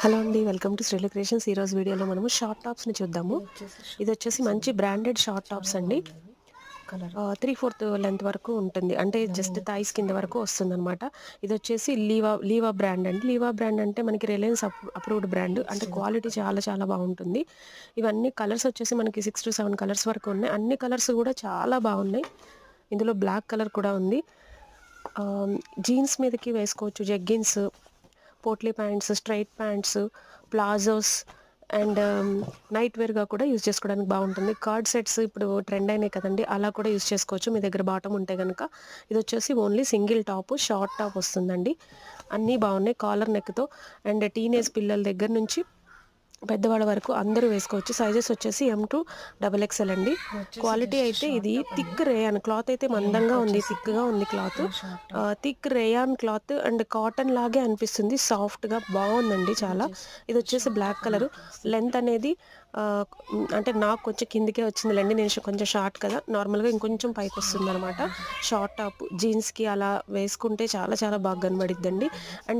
Hello అండి, welcome to Srila creations. ఈరోజు వీడియోలో మనము షార్ట్ టాప్స్ని చూద్దాము. ఇది వచ్చేసి మంచి బ్రాండెడ్ షార్ట్ టాప్స్ అండి. 3/4 లెంత్ వరకు ఉంటుంది, అంటే జస్ట్ థైస్ కింద వరకు వస్తుంది అనమాట. ఇది వచ్చేసి లీవా బ్రాండ్ అండి. లీవా బ్రాండ్ అంటే మనకి రిలయన్స్ అప్రూవ్డ్ బ్రాండ్, అంటే క్వాలిటీ చాలా చాలా బాగుంటుంది. ఇవన్నీ కలర్స్ వచ్చేసి మనకి 6 to 7 కలర్స్ వరకు ఉన్నాయి. అన్ని కలర్స్ కూడా చాలా బాగున్నాయి. ఇందులో బ్లాక్ కలర్ కూడా ఉంది. జీన్స్ మీదకి వేసుకోవచ్చు, jeggings, potli pants, straight pants, palazzos and night వేర్గా కూడా యూజ్ చేసుకోవడానికి బాగుంటుంది. కార్డ్ సెట్స్ ఇప్పుడు ట్రెండ్ అయినాయి కదండి, అలా కూడా యూజ్ చేసుకోవచ్చు మీ దగ్గర బాటమ్ ఉంటే కనుక. ఇది వచ్చేసి only single top, short top వస్తుందండి. అన్నీ బాగున్నాయి కాలర్ నెక్తో. అండ్ టీనేజ్ పిల్లల దగ్గర నుంచి పెద్దవాళ్ళ వరకు అందరూ వేసుకోవచ్చు. సైజెస్ వచ్చేసి M to XXL అండి. క్వాలిటీ అయితే ఇది థిక్ రేయాన్ క్లాత్, అయితే మందంగా ఉంది, థిక్గా ఉంది cloth. Thick rayon cloth and cotton లాగే అనిపిస్తుంది, సాఫ్ట్గా బాగుందండి చాలా. ఇది వచ్చేసి బ్లాక్ కలర్. లెంత్ అనేది అంటే నాకు కొంచెం కిందికే వచ్చిందిలేండి, నేను కొంచెం షార్ట్ కదా, నార్మల్గా ఇంకొంచెం పైకి వస్తుంది అనమాట. షార్ట్ టాప్ జీన్స్కి అలా వేసుకుంటే చాలా చాలా బాగా కనబడిద్దండి. అండ్